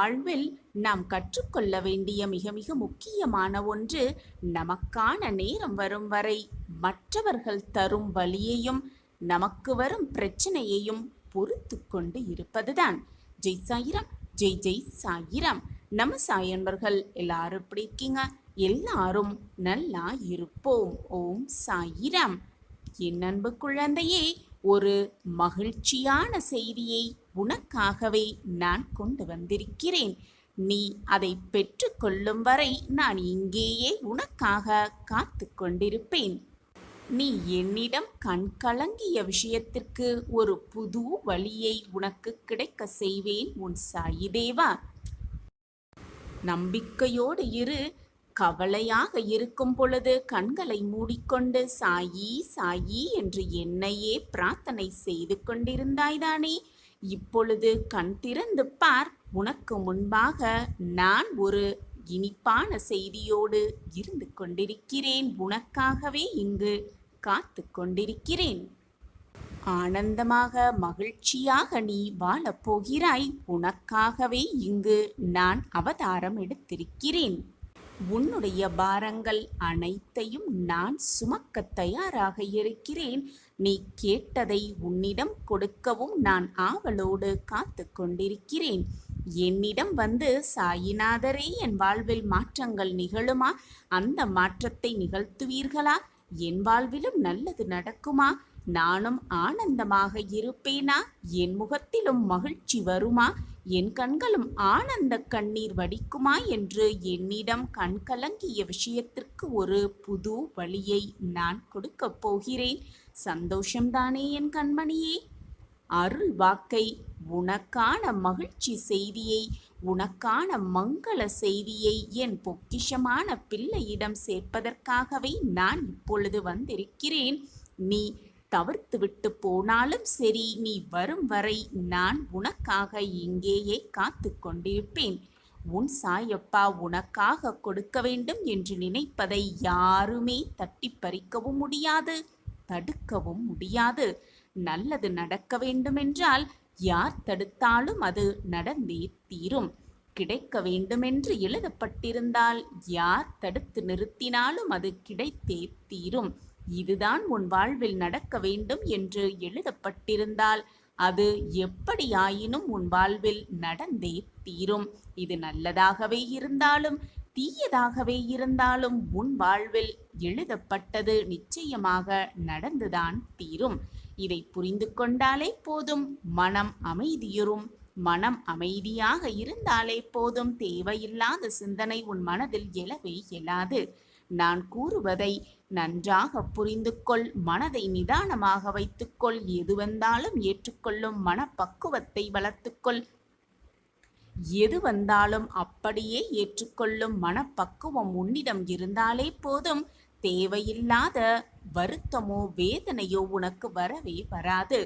வாழ்வில் நாம் கற்றுக்கொள்ள வேண்டிய மிக மிக முக்கியமான ஒன்று, நமக்கான நேரம் வரும் வரை மற்றவர்கள் தரும் வலியையும் நமக்கு வரும் பிரச்சனையையும் பொறுத்து கொண்டு இருப்பதுதான். ஜெய் சாயிராம், ஜெய் ஜெய் சாயிராம். நம்ம சாயன்பர்கள் எல்லாரும் எப்படி இருக்கீங்க? எல்லாரும் நல்லா இருப்போம். ஓம் சாயிராம். என் அன்பு குழந்தையே, ஒரு மகிழ்ச்சியான செய்தியை உனக்காகவே நான் கொண்டு வந்திருக்கிறேன். நீ அதை பெற்றுக்கொள்ளும் வரை நான் இங்கேயே உனக்காக காத்து கொண்டிருப்பேன். நீ என்னிடம் கண் கலங்கிய விஷயத்திற்கு ஒரு புது வழியை உனக்கு கிடைக்க செய்வேன் உன் சாயி தேவா. நம்பிக்கையோடு இரு. கவலையாக இருக்கும் பொழுது கண்களை மூடிக்கொண்டு சாயி சாயி என்று என்னையே பிரார்த்தனை செய்து கொண்டிருந்தாய்தானே? இப்பொழுது கண் திறந்து பார். உனக்கு முன்பாக நான் ஒரு இனிப்பான செய்தியோடு இருந்து கொண்டிருக்கிறேன். உனக்காகவே இங்கு காத்து கொண்டிருக்கிறேன். ஆனந்தமாக மகிழ்ச்சியாக நீ வாழப்போகிறாய். உனக்காகவே இங்கு நான் அவதாரம் எடுத்திருக்கிறேன். உன்னுடைய பாரங்கள் அனைத்தையும் நான் சுமக்க தயாராக இருக்கிறேன். நீ கேட்டதை உன்னிடம் கொடுக்கவும் நான் ஆவலோடு காத்து கொண்டிருக்கிறேன். என்னிடம் வந்து சாயிநாதரே, என் வாழ்வில் மாற்றங்கள் நிகழுமா? அந்த மாற்றத்தை நிகழ்த்துவீர்களா? என் வாழ்விலும் நல்லது நடக்குமா? நானும் ஆனந்தமாக இருப்பேனா? என் முகத்திலும் மகிழ்ச்சி வருமா? என் கண்களும் ஆனந்த கண்ணீர் வடிக்குமா என்று என்னிடம் கண் கலங்கிய விஷயத்திற்கு ஒரு புது வழியை நான் கொடுக்கப் போகிறேன். சந்தோஷம்தானே என் கண்மணியே? அருள் வாக்கை, உனக்கான மகிழ்ச்சி செய்தியை, உனக்கான மங்கள செய்தியை என் பொக்கிஷமான பிள்ளையிடம் சேர்ப்பதற்காகவே நான் இப்பொழுது வந்திருக்கிறேன். நீ தவிர்த்து விட்டு போனாலும் சரி, நீ வரும் வரை நான் உனக்காக இங்கேயே காத்து கொண்டிருப்பேன். உன் சாயப்பா உனக்காக கொடுக்க வேண்டும் என்று நினைப்பதை யாருமே தட்டி பறிக்கவும் முடியாது, தடுக்கவும் முடியாது. நல்லது நடக்க வேண்டுமென்றால் யார் தடுத்தாலும் அது நடந்தே தீரும். கிடைக்க வேண்டுமென்று எழுதப்பட்டிருந்தால் யார் தடுத்து நிறுத்தினாலும் அது கிடைத்தே தீரும். இதுதான் உன் வாழ்வில் நடக்க வேண்டும் என்று எழுதப்பட்டிருந்தால் அது எப்படியாயினும் உன் வாழ்வில் நடந்தே தீரும். இது நல்லதாகவே இருந்தாலும் தீயதாகவே இருந்தாலும் உன் வாழ்வில் எழுதப்பட்டது நிச்சயமாக நடந்துதான் தீரும். இதை புரிந்து கொண்டாலே போதும். மனம் அமைதியுறும். மனம் அமைதியாக இருந்தாலே போதும். தேவையில்லாத சிந்தனை உன் மனதில் எழவே எழாது. நான் கூறுவதை நன்றாக புரிந்து கொள். மனதை நிதானமாக வைத்துக்கொள். எது வந்தாலும் ஏற்றுக்கொள்ளும் மனப்பக்குவத்தை வளர்த்துக்கொள். எது வந்தாலும் அப்படியே ஏற்றுக்கொள்ளும் மனப்பக்குவம் உன்னிடம் இருந்தாலே போதும். தேவையில்லாத வருத்தமோ வேதனையோ உனக்கு வரவே வராது.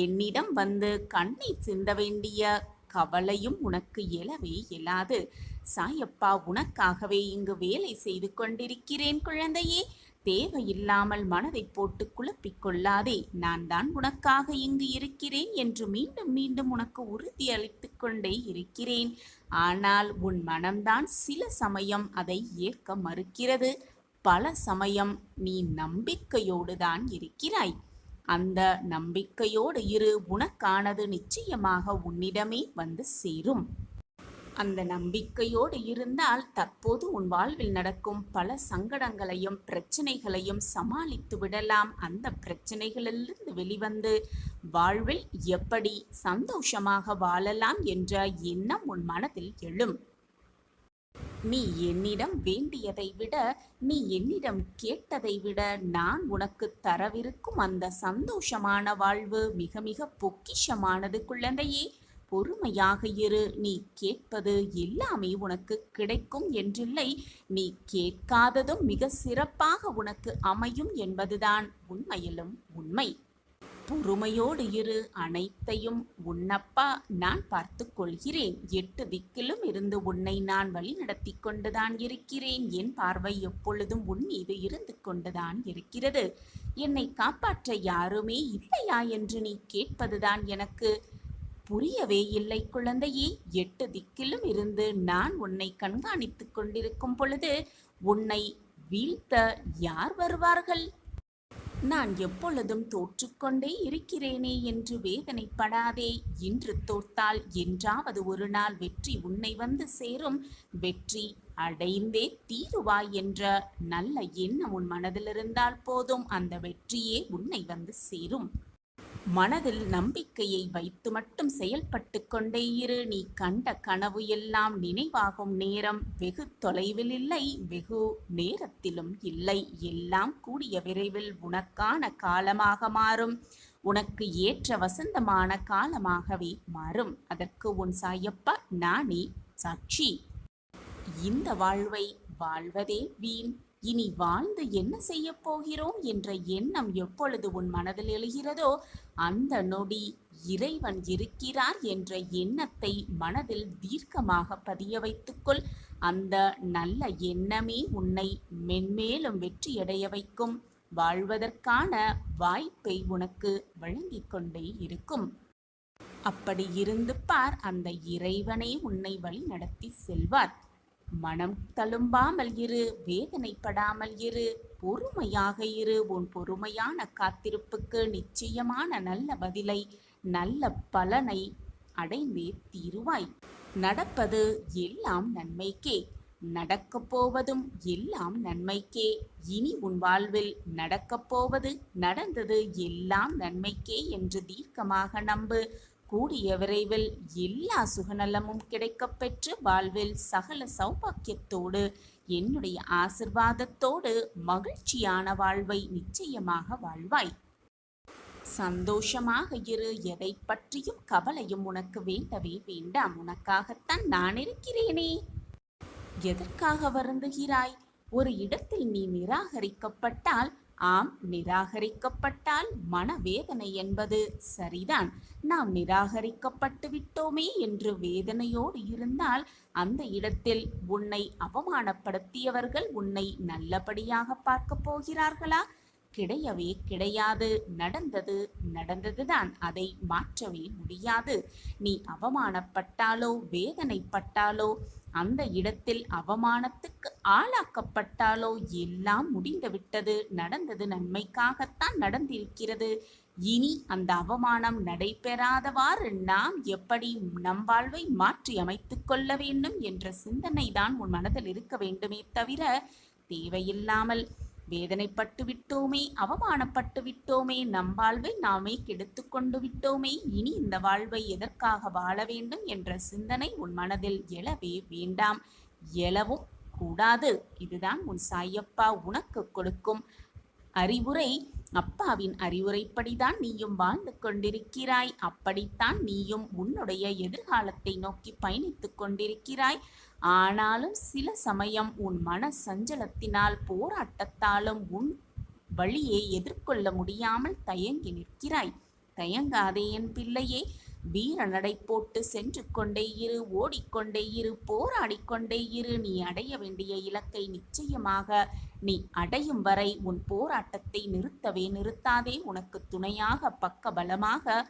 என்னிடம் வந்து கண்ணீர் சிந்த வேண்டிய கவலையும் உனக்கு எழவே எழாது. சாயப்பா உனக்காகவே இங்கு வேலை செய்து கொண்டிருக்கிறேன் குழந்தையே. தேவையில்லாமல் மனதை போட்டு குழப்பிக் கொள்ளாதே. நான் தான் உனக்காக இங்கு இருக்கிறேன் என்று மீண்டும் மீண்டும் உனக்கு உறுதி அளித்துக் கொண்டே இருக்கிறேன். ஆனால் உன் மனம்தான் சில சமயம் அதை ஏற்க மறுக்கிறது. பல சமயம் நீ நம்பிக்கையோடு தான் இருக்கிறாய். அந்த நம்பிக்கையோடு இரு. உனக்கானது நிச்சயமாக உன்னிடமே வந்து சேரும். அந்த நம்பிக்கையோடு இருந்தால் தற்போது உன் வாழ்வில் நடக்கும் பல சங்கடங்களையும் பிரச்சனைகளையும் சமாளித்து விடலாம். அந்த பிரச்சனைகளிலிருந்து வெளிவந்து வாழ்வில் எப்படி சந்தோஷமாக வாழலாம் என்ற எண்ணம் உன் மனதில் எழும். நீ என்னிடம் வேண்டியதை விட, நீ என்னிடம் கேட்டதை விட நான் உனக்கு தரவிருக்கும் அந்த சந்தோஷமான வாழ்வு மிக மிக பொக்கிஷமானது குழந்தையே. பொறுமையாக இரு. நீ கேட்பது எல்லாமே உனக்கு கிடைக்கும் என்றில்லை. நீ கேட்காததும் மிக சிறப்பாக உனக்கு அமையும் என்பதுதான் உண்மையிலும் உண்மை. பொறுமையோடு இரு. அனைத்தையும் உன்னப்பா நான் பார்த்து கொள்கிறேன். 8 திக்கிலும் இருந்து உன்னை நான் வழி நடத்தி கொண்டுதான் இருக்கிறேன். என் பார்வை எப்பொழுதும் உன் மீது இருந்து கொண்டுதான் இருக்கிறது. என்னை காப்பாற்ற யாருமே இல்லையா என்று நீ கேட்பதுதான் எனக்கு புரியவே இல்லை குழந்தையே. 8 திக்கிலும் இருந்து நான் உன்னை கண்காணித்துக் கொண்டிருக்கும் பொழுது உன்னை வீழ்த்த யார் வருவார்கள்? நான் எப்பொழுதும் தோற்றுக்கொண்டே இருக்கிறேனே என்று வேதனைப்படாதே. இன்று தோற்றால் என்றாவது ஒரு நாள் வெற்றி உன்னை வந்து சேரும். வெற்றி அடைந்தே தீருவாய் என்ற நல்ல எண்ணம் உன் மனதில் இருந்தால் போதும், அந்த வெற்றியே உன்னை வந்து சேரும். மனதில் நம்பிக்கையை வைத்து மட்டும் செயல்பட்டு கொண்டே இரு. நீ கண்ட கனவு எல்லாம் நினைவாகும் நேரம் வெகு தொலைவில் இல்லை, வெகு நேரத்திலும் இல்லை. எல்லாம் கூடிய விரைவில் உனக்கான காலமாக மாறும். உனக்கு ஏற்ற வசந்தமான காலமாகவே மாறும். அதற்கு உன் சாயப்பா நானே சாட்சி. இந்த வாழ்வை வாழ்வதே வீண். இனி வாழ்ந்து என்ன செய்ய போகிறோம் என்ற எண்ணம் எப்பொழுது உன் மனதில் எழுகிறதோ அந்த நொடி இறைவன் இருக்கிறார் என்ற எண்ணத்தை மனதில் தீர்க்கமாக பதிய வைத்துக்கொள். அந்த நல்ல எண்ணமே உன்னை மென்மேலும் வெற்றியடைய வைக்கும். வாழ்வதற்கான வாய்ப்பை உனக்கு வழங்கிக் கொண்டே இருக்கும். அப்படி இருந்து பார், அந்த இறைவனே உன்னை வழி நடத்தி செல்வார். மனம் தழும்பாமல் இரு, வேதனைப்படாமல் இரு, பொறுமையாக இரு. உன் பொறுமையான காத்திருப்புக்கு நிச்சயமான நல்ல பதிலை, நல்ல பலனை அடைந்தே தீருவாய். நடப்பது எல்லாம் நன்மைக்கே, நடக்கப் போவதும் எல்லாம் நன்மைக்கே. இனி உன் வாழ்வில் நடக்கப் போவது, நடந்தது எல்லாம் நன்மைக்கே என்று தீர்க்கமாக நம்பு. கூடிய விரைவில் எல்லா சுகநலமும் கிடைக்கப் பெற்று வாழ்வில் சகல சௌபாக்கியத்தோடு, என்னுடைய ஆசிர்வாதத்தோடு மகிழ்ச்சியான வாழ்வை நிச்சயமாக வாழ்வாய். சந்தோஷமாக இரு. எதை பற்றியும் கவலையும் உனக்கு வேண்டவே வேண்டாம். உனக்காகத்தான் நான் இருக்கிறேனே. எதற்காக வருந்துகிறாய்? ஒரு இடத்தில் நீ நிராகரிக்கப்பட்டால், ஆம், நிராகரிக்கப்பட்டால் மனவேதனை என்பது சரிதான். நாம் நிராகரிக்கப்பட்டு விட்டோமே என்று வேதனையோடு இருந்தால் அந்த இடத்தில் உன்னை அவமானப்படுத்தியவர்கள் உன்னை நல்லபடியாக பார்க்க போகிறார்களா? கிடையவே கிடையாது. நடந்தது நடந்ததுதான், அதை மாற்றவே முடியாது. நீ அவமானப்பட்டாலோ வேதனைப்பட்டாலோ, அந்த இடத்தில் அவமானத்துக்கு ஆளாக்கப்பட்டாலோ எல்லாம் முடிந்துவிட்டது. நடந்தது நன்மைக்காகத்தான் நடந்திருக்கிறது. இனி அந்த அவமானம் நடைபெறாதவாறு நாம் எப்படி நம் வாழ்வை மாற்றி அமைத்துக் கொள்ள வேண்டும் என்ற சிந்தனை தான் உன் மனதில் இருக்க வேண்டுமே தவிர, தேவையில்லாமல் வேதனைப்பட்டு விட்டோமே, அவமானப்பட்டு விட்டோமே, நம் வாழ்வை நாமே கெடுத்து கொண்டு விட்டோமே, இனி இந்த வாழ்வை எதற்காக வாழ வேண்டும் என்ற சிந்தனை உன் மனதில் எழவே வேண்டாம், எழவும் கூடாது. இதுதான் உன் சாயப்பா உனக்கு கொடுக்கும் அறிவுரை. அப்பாவின் அறிவுரைப்படிதான் நீயும் வாழ்ந்து கொண்டிருக்கிறாய். அப்படித்தான் நீயும் உன்னுடைய எதிர்காலத்தை நோக்கி பயணித்துக் கொண்டிருக்கிறாய். ஆனாலும் சில சமயம் உன் மன சஞ்சலத்தினால், போராட்டத்தாலும் உன் வழியை எதிர்கொள்ள முடியாமல் தயங்கி நிற்கிறாய். தயங்காதே என் பிள்ளையே. வீர நடை போட்டு சென்று கொண்டே இரு, ஓடிக்கொண்டே இரு, போராடிக்கொண்டே இரு. நீ அடைய வேண்டிய இலக்கை நிச்சயமாக நீ அடையும் வரை உன் போராட்டத்தை நிறுத்தவே நிறுத்தாதே. உனக்கு துணையாக, பக்க பலமாக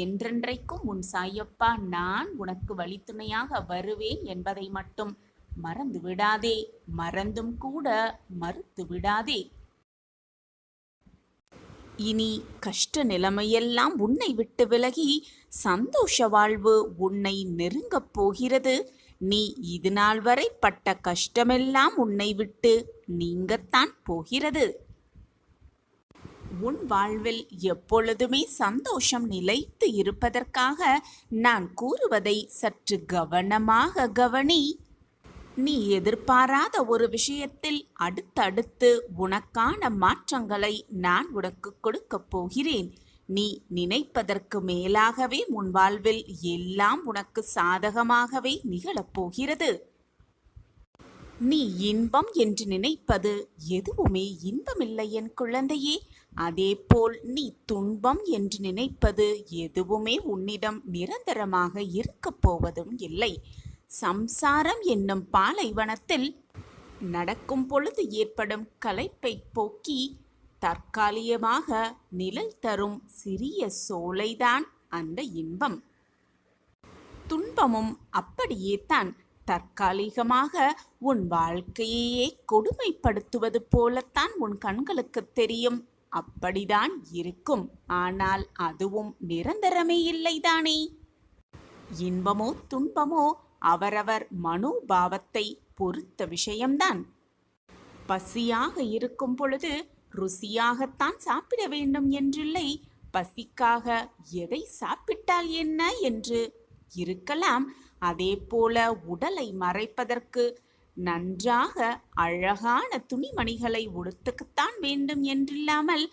என்றென்றைக்கும் உன் சாயப்பா நான் உனக்கு வழித்துணையாக வருவேன் என்பதை மட்டும் மறந்து விடாதே. மறந்தும் கூட மறுத்து விடாதே. இனி கஷ்ட நிலைமையெல்லாம் உன்னை விட்டு விலகி சந்தோஷ வாழ்வு உன்னை நெருங்கப் போகிறது. நீ இது நாள் வரை பட்ட கஷ்டமெல்லாம் உன்னை விட்டு நீங்கத்தான் போகிறது. உன் வாழ்வில் எப்பொழுதுமே சந்தோஷம் நிலைத்து இருப்பதற்காக நான் கூறுவதை சற்று கவனமாக கவனி. நீ எதிர்பாராத ஒரு விஷயத்தில் அடுத்தடுத்து உனக்கான மாற்றங்களை நான் உனக்கு கொடுக்கப் போகிறேன். நீ நினைப்பதற்கு மேலாகவே உன் வாழ்வில் எல்லாம் உனக்கு சாதகமாகவே நிகழப்போகிறது. நீ இன்பம் என்று நினைப்பது எதுவுமே இன்பமில்லை என் குழந்தையே. அதேபோல் நீ துன்பம் என்று நினைப்பது எதுவுமே உன்னிடம் நிரந்தரமாக இருக்கப் போவதும் இல்லை. சம்சாரம் என்னும் பாலைவனத்தில் நடக்கும் பொழுது ஏற்படும் களைப்பை போக்கி தற்காலிகமாக நிழல் தரும் சிறிய சோலைதான் அந்த இன்பம். துன்பமும் அப்படியே தான். தற்காலிகமாக உன் வாழ்க்கையையே கொடுமைப்படுத்துவது போலத்தான் உன் கண்களுக்கு தெரியும். அப்படிதான் இருக்கும். ஆனால் அதுவும் நிரந்தரமே இல்லைதானே. இன்பமோ துன்பமோ அவரவர் மனோபாவத்தை பொறுத்த விஷயம்தான். பசியாக இருக்கும் பொழுது ருசியாகத்தான் சாப்பிட வேண்டும் என்றில்லை. பசிக்காக எதை சாப்பிட்டால் என்ன என்று இருக்கலாம். அதே போல உடலை மறைப்பதற்கு நன்றாக அழகான துணிமணிகளை உடுத்துக்கத்தான் வேண்டும் என்றில்லாமல்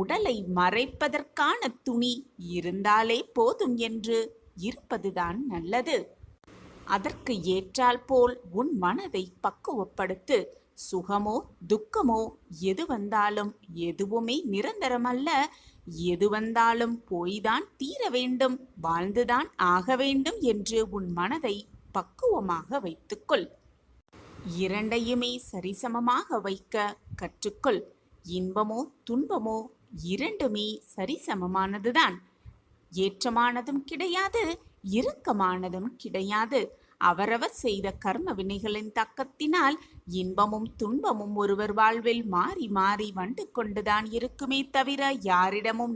உடலை மறைப்பதற்கான துணி இருந்தாலே போதும் என்று இருப்பதுதான் நல்லது. அதற்கு ஏற்றால் போல் உன் மனதை பக்குவப்படுத்து. சுகமோ துக்கமோ எது வந்தாலும் எதுவுமே நிரந்தரமல்ல. எது வந்தாலும் போய்தான் தீர வேண்டும், வாழ்ந்துதான் ஆக வேண்டும் என்று உன் மனதை பக்குவமாக வைத்துக்கொள். இரண்டையுமே சரிசமமாக வைக்க கற்றுக்கொள். இன்பமோ துன்பமோ இரண்டுமே சரிசமமானதுதான். ஏற்றமானதும் கிடையாது, இறுக்கமானதும் கிடையாது. அவரவர் செய்த கர்ம வினைகளின் தக்கத்தினால் இன்பமும் துன்பமும் ஒருவர் வாழ்வில் மாறி மாறி வந்து கொண்டுதான் இருக்குமே தவிர யாரிடமும்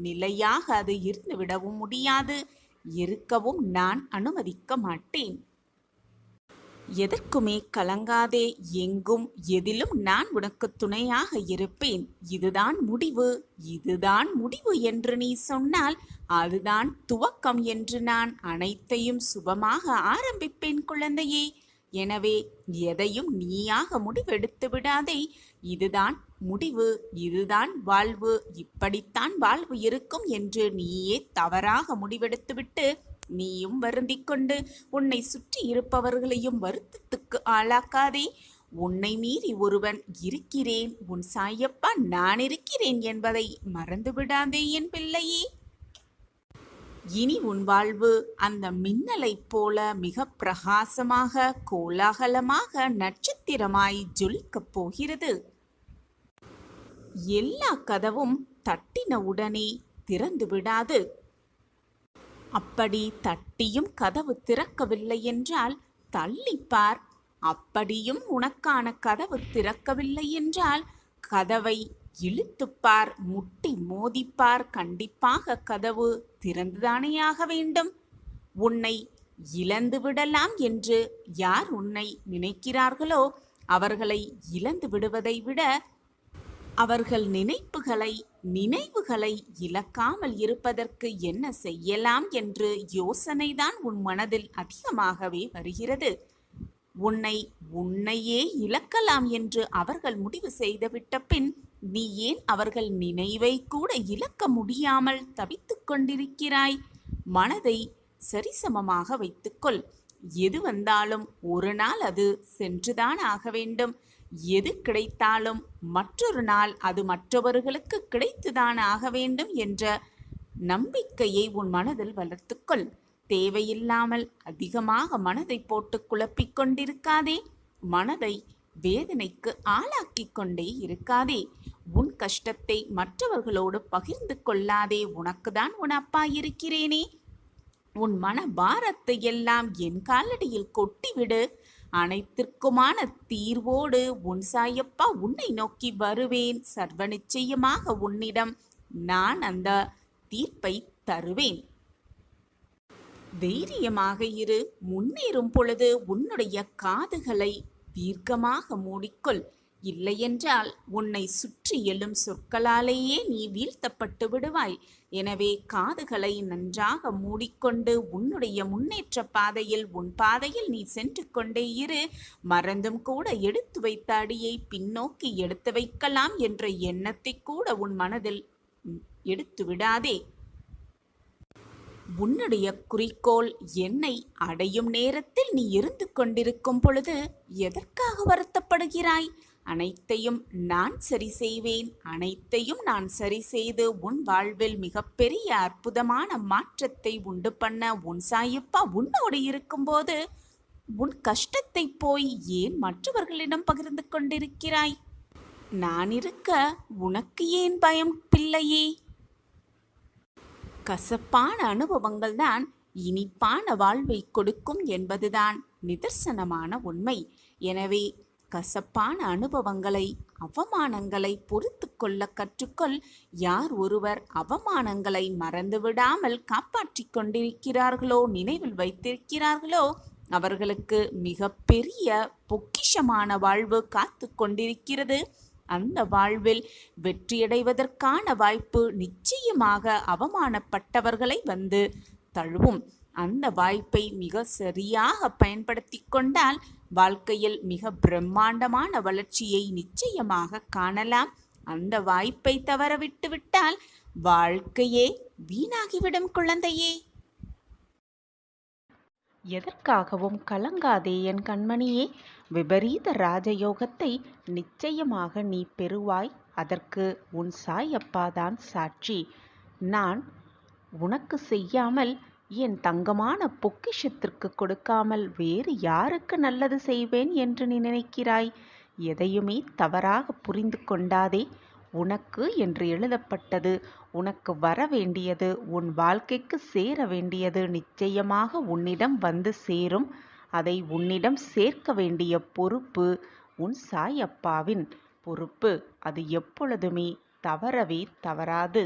நிலையாக அது இருந்துவிடவும் முடியாது. இருக்கவும் நான் அனுமதிக்க மாட்டேன். எதற்குமே கலங்காதே. எங்கும் எதிலும் நான் உனக்கு துணையாக இருப்பேன். இதுதான் முடிவு, இதுதான் முடிவு என்று நீ சொன்னால் அதுதான் துவக்கம் என்று நான் அனைத்தையும் சுபமாக ஆரம்பிப்பேன் குழந்தையே. எனவே எதையும் நீயாக முடிவெடுத்து விடாதே. இதுதான் முடிவு, இதுதான் வாழ்வு, இப்படித்தான் வாழ்வு இருக்கும் என்று நீயே தவறாக முடிவெடுத்துவிட்டு நீயும் வருந்திக் கொண்டு உன்னை சுற்றி இருப்பவர்களையும் வருத்தத்துக்கு ஆளாக்காதே. உன்னை மீறி ஒருவன் இருக்கிறேன், உன் சாயப்பா நான் இருக்கிறேன் என்பதை மறந்துவிடாதே என் பிள்ளையே. இனி உன் வாழ்வு அந்த மின்னலைப் போல மிக பிரகாசமாக கோலாகலமாக நட்சத்திரமாய் ஜொலிக்கப் போகிறது. எல்லா கதவும் தட்டின உடனே திறந்து விடாது. அப்படி தட்டியும் கதவு திறக்கவில்லை என்றால் தள்ளிப்பார். அப்படியும் உனக்கான கதவு திறக்கவில்லை என்றால் கதவை இழுத்துப்பார், முட்டி மோதிப்பார். கண்டிப்பாக கதவு திறந்துதானே ஆக வேண்டும். உன்னை இழந்து விடலாம் என்று யார் உன்னை நினைக்கிறார்களோ அவர்களை இழந்து விடுவதை விட அவர்கள் நினைவுகளை இழக்காமல் இருப்பதற்கு என்ன செய்யலாம் என்று யோசனைதான் உன் மனதில் அதிகமாகவே வருகிறது. உன்னையே இழக்கலாம் என்று அவர்கள் முடிவு செய்துவிட்ட பின் நீ ஏன் அவர்கள் நினைவை கூட இழக்க முடியாமல் தவித்துக் கொண்டிருக்கிறாய்? மனதை சரிசமமாக வைத்துக்கொள். எது வந்தாலும் ஒரு நாள் அது சென்றுதான் ஆக வேண்டும். எது கிடைத்தாலும் மற்றொரு நாள் அது மற்றவர்களுக்கு கிடைத்துதான் ஆக வேண்டும் என்ற நம்பிக்கையை உன் மனதில் வளர்த்துக்கொள். தேவையில்லாமல் அதிகமாக மனதை போட்டு குழப்பிக் கொண்டிருக்காதே. மனதை வேதனைக்கு ஆளாக்கி கொண்டே இருக்காதே. உன் கஷ்டத்தை மற்றவர்களோடு பகிர்ந்து கொள்ளாதே. உனக்குதான் உன் அப்பா இருக்கிறேனே. உன் மன பாரத்தை எல்லாம் என் காலடியில் கொட்டிவிடு. அனைத்திற்குமான தீர்வோடு உன் சாயப்பா உன்னை நோக்கி வருவேன். சர்வ நிச்சயமாக உன்னிடம் நான் அந்த தீர்ப்பை தருவேன். தைரியமாக இரு. முன்னேறும் பொழுது உன்னுடைய காதுகளை தீர்க்கமாக மூடிக்கொள். இல்லையென்றால் உன்னை சுற்றி எழும் சொற்களாலேயே நீ வீழ்த்தப்பட்டு விடுவாய். எனவே காதுகளை நன்றாக மூடிக்கொண்டு உன்னுடைய முன்னேற்ற பாதையில் உன் பாதையில் நீ சென்று கொண்டே இரு. மறந்தும் கூட எடுத்து வைத்த அடியை பின்னோக்கி எடுத்து வைக்கலாம் என்ற எண்ணத்தை கூட உன் மனதில் எடுத்து விடாதே. உன்னுடைய குறிக்கோள் என்னை அடையும் நேரத்தில் நீ இருந்து கொண்டிருக்கும் பொழுது எதற்காக வருத்தப்படுகிறாய்? அனைத்தையும் நான் சரி செய்வேன். அனைத்தையும் நான் சரி செய்து உன் வாழ்வில் மிகப்பெரிய அற்புதமான மாற்றத்தை உண்டு பண்ண உன் சாயப்பா உன்னோடு இருக்கும்போது உன் கஷ்டத்தை போய் ஏன் மற்றவர்களிடம் பகிர்ந்து கொண்டிருக்கிறாய்? நான் இருக்க உனக்கு ஏன் பயம் பிள்ளையே? கசப்பான அனுபவங்கள் தான் இனிப்பான வாழ்வை கொடுக்கும் என்பதுதான் நிதர்சனமான உண்மை. எனவே கசப்பான அனுபவங்களை, அவமானங்களை பொறுத்து கொள்ள கற்றுக்கொள். யார் ஒருவர் அவமானங்களை மறந்துவிடாமல் காப்பாற்றிக் கொண்டிருக்கிறார்களோ, நினைவில் வைத்திருக்கிறார்களோ, அவர்களுக்கு மிக பெரிய பொக்கிஷமான வாழ்வு காத்து கொண்டிருக்கிறது. அந்த வாழ்வில் வெற்றியடைவதற்கான வாய்ப்பு நிச்சயமாக அவமானப்பட்டவர்களை வந்து தழுவும். அந்த வாய்ப்பை மிக சரியாக பயன்படுத்தி கொண்டால் வாழ்க்கையில் மிக பிரம்மாண்டமான வளர்ச்சியை நிச்சயமாக காணலாம். அந்த வாய்ப்பை தவறவிட்டு விட்டால் வாழ்க்கையே வீணாகிவிடும் குழந்தையே. எதற்காகவும் கலங்காதே என் கண்மணியே. விபரீத ராஜயோகத்தை நிச்சயமாக நீ பெறுவாய். அதற்கு உன் சாயப்பாதான் சாட்சி. நான் உனக்கு செய்யாமல், என் தங்கமான பொக்கிஷத்திற்கு கொடுக்காமல் வேறு யாருக்கு நல்லது செய்வேன் என்று நீ நினைக்கிறாய்? எதையுமே தவறாக புரிந்து கொண்டாதே. உனக்கு என்று எழுதப்பட்டது, உனக்கு வர வேண்டியது, உன் வாழ்க்கைக்கு சேர வேண்டியது நிச்சயமாக உன்னிடம் வந்து சேரும். அதை உன்னிடம் சேர்க்க வேண்டிய பொறுப்பு உன் சாயப்பாவின் பொறுப்பு. அது எப்பொழுதுமே தவறவே தவறாது.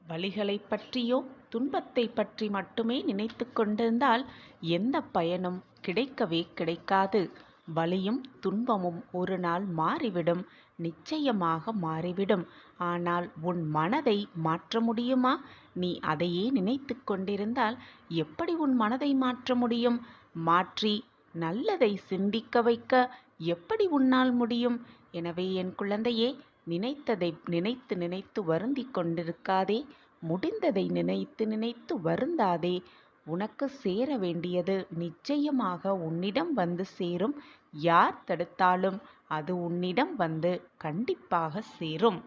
வலிகளை பற்றியோ துன்பத்தை பற்றி மட்டுமே நினைத்து கொண்டிருந்தால் எந்த பயனும் கிடைக்கவே கிடைக்காது. வலியும் துன்பமும் ஒரு நாள் மாறிவிடும், நிச்சயமாக மாறிவிடும். ஆனால் உன் மனதை மாற்ற முடியுமா? நீ அதையே நினைத்து கொண்டிருந்தால் எப்படி உன் மனதை மாற்ற முடியும்? மாற்றி நல்லதை சிந்திக்க வைக்க எப்படி உன்னால் முடியும்? எனவே என் குழந்தையே, நினைத்ததை நினைத்து நினைத்து வருந்தி கொண்டிருக்காதே. முடிந்ததை நினைத்து நினைத்து வருந்தாதே. உனக்கு சேர வேண்டியது நிச்சயமாக உன்னிடம் வந்து சேரும். யார் தடுத்தாலும் அது உன்னிடம் வந்து கண்டிப்பாக சேரும்.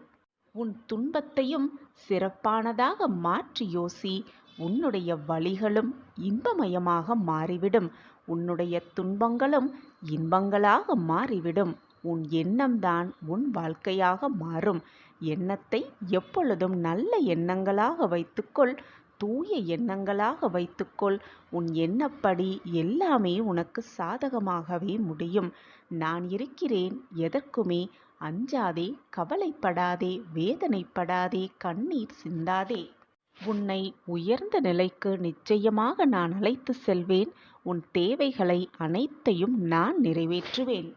உன் துன்பத்தையும் சிறப்பானதாக மாற்றி யோசி. உன்னுடைய வலிகளும் இன்பமயமாக மாறிவிடும். உன்னுடைய துன்பங்களும் இன்பங்களாக மாறிவிடும். உன் எண்ணம்தான் உன் வாழ்க்கையாக மாறும். எண்ணத்தை எப்பொழுதும் நல்ல எண்ணங்களாக வைத்துக்கொள். தூய எண்ணங்களாக வைத்துக்கொள். உன் எண்ணப்படி எல்லாமே உனக்கு சாதகமாகவே முடியும். நான் இருக்கிறேன். எதற்குமே அஞ்சாதே, கவலைப்படாதே, வேதனைப்படாதே, கண்ணீர் சிந்தாதே. உன்னை உயர்ந்த நிலைக்கு நிச்சயமாக நான் அழைத்து செல்வேன். உன் தேவைகளை அனைத்தையும் நான் நிறைவேற்றுவேன்.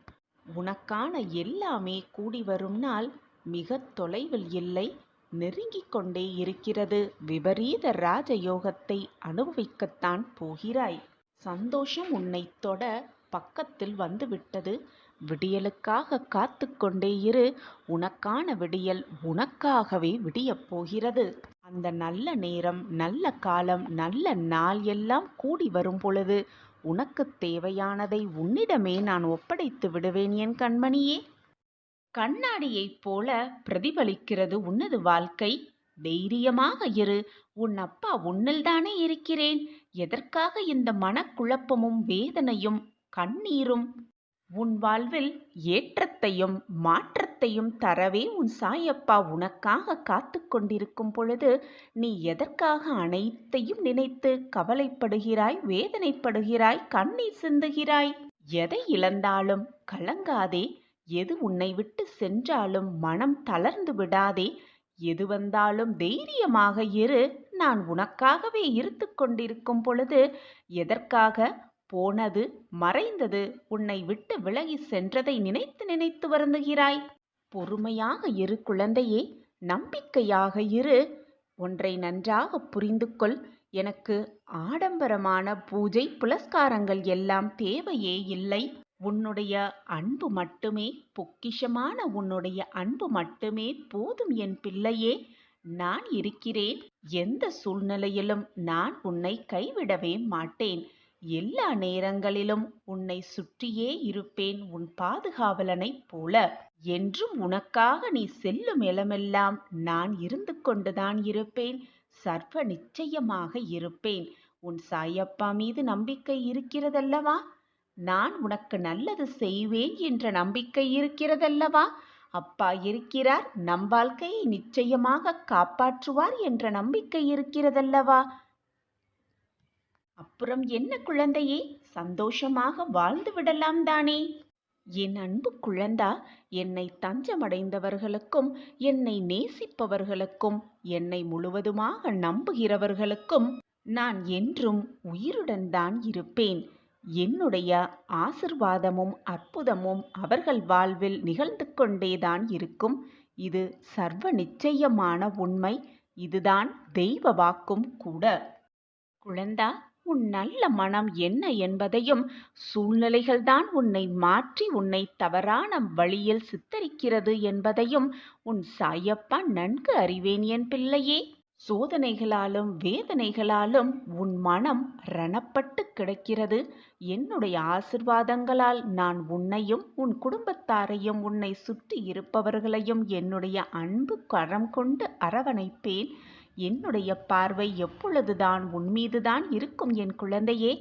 உனக்கான எல்லாமே கூடி வரும் நாள் மிக தொலைவில் இல்லை, நெருங்கிக் கொண்டே இருக்கிறது. விபரீத ராஜயோகத்தை அனுபவிக்கத்தான் போகிறாய். சந்தோஷம் உன்னை தொட பக்கத்தில் வந்துவிட்டது. விடியலுக்காக காத்து கொண்டே இரு. உனக்கான விடியல் உனக்காகவே விடியப் போகிறது. அந்த நல்ல நேரம், நல்ல காலம், நல்ல நாள் எல்லாம் கூடி வரும் பொழுது உனக்கு தேவையானதை உன்னிடமே நான் ஒப்படைத்து விடுவேன் என் கண்மணியே. கண்ணாடியைப் போல பிரதிபலிக்கிறது உனது வாழ்க்கை. தைரியமாக இரு. உன் அப்பா உன்னில்தானே இருக்கிறேன். எதற்காக இந்த மனக்குழப்பமும் வேதனையும் கண்ணீரும்? உன் வாழ்வில் ஏற்றத்தையும் மாற்றத்தையும் தரவே உன் சாயப்பா உனக்காக காத்து கொண்டிருக்கும் பொழுது நீ எதற்காக அனைத்தையும் நினைத்து கவலைப்படுகிறாய், வேதனைப்படுகிறாய், கண்ணீர் சிந்துகிறாய்? எதை இழந்தாலும் கலங்காதே. எது உன்னை விட்டு சென்றாலும் மனம் தளர்ந்து விடாதே. எது வந்தாலும் தைரியமாக இரு. நான் உனக்காகவே இருந்து கொண்டிருக்கும் பொழுது எதற்காக போனது மறைந்தது உன்னை விட்டு விலகி சென்றதை நினைத்து நினைத்து வருந்துகிறாய்? பொறுமையாக இரு குழந்தையே, நம்பிக்கையாக இரு. ஒன்றை நன்றாக புரிந்து கொள். எனக்கு ஆடம்பரமான பூஜை புலஸ்காரங்கள் எல்லாம் தேவையே இல்லை. உன்னுடைய அன்பு மட்டுமே, பொக்கிஷமான உன்னுடைய அன்பு மட்டுமே போதும் என் பிள்ளையே. நான் இருக்கிறேன். எந்த சூழ்நிலையிலும் நான் உன்னை கைவிடவே மாட்டேன். எல்லா நேரங்களிலும் உன்னை சுற்றியே இருப்பேன், உன் பாதுகாவலனைப் போல. என்றும் உனக்காக நீ செல்லும் இடமெல்லாம் நான் இருந்து கொண்டுதான் இருப்பேன். சர்வ நிச்சயமாக இருப்பேன். உன் சாயப்பா மீது நம்பிக்கை இருக்கிறதல்லவா? நான் உனக்கு நல்லது செய்வேன் என்ற நம்பிக்கை இருக்கிறதல்லவா? அப்பா இருக்கிறார், நம் வாழ்க்கையை நிச்சயமாக காப்பாற்றுவார் என்ற நம்பிக்கை இருக்கிறதல்லவா? அப்புறம் என்ன குழந்தையே, சந்தோஷமாக வாழ்ந்து விடலாம் தானே? என் அன்பு குழந்தா, என்னை தஞ்சமடைந்தவர்களுக்கும் என்னை நேசிப்பவர்களுக்கும் என்னை முழுவதுமாக நம்புகிறவர்களுக்கும் நான் என்றும் உயிருடன் தான் இருப்பேன். என்னுடைய ஆசிர்வாதமும் அற்புதமும் அவர்கள் வாழ்வில் நிகழ்ந்து கொண்டேதான் இருக்கும். இது சர்வ நிச்சயமான உண்மை. இதுதான் தெய்வ வாக்கும் கூட. குழந்தா, உன் நல்ல மனம் என்ன என்பதையும் சூழ்நிலைகள்தான் உன்னை மாற்றி உன்னை தவறான வழியில் சித்தரிக்கிறது என்பதையும் உன் சாயப்பா நன்கு அறிவேன் என் பிள்ளையே. சோதனைகளாலும் வேதனைகளாலும் உன் மனம் ரணப்பட்டு கிடக்கிறது. என்னுடைய ஆசிர்வாதங்களால் நான் உன்னையும் உன் குடும்பத்தாரையும் உன்னை சுற்றி இருப்பவர்களையும் என்னுடைய அன்பு கரம் கொண்டு அரவணைப்பேன். என்னுடைய பார்வை எப்பொழுதுதான் உன்மீதுதான் இருக்கும் என் குழந்தையே.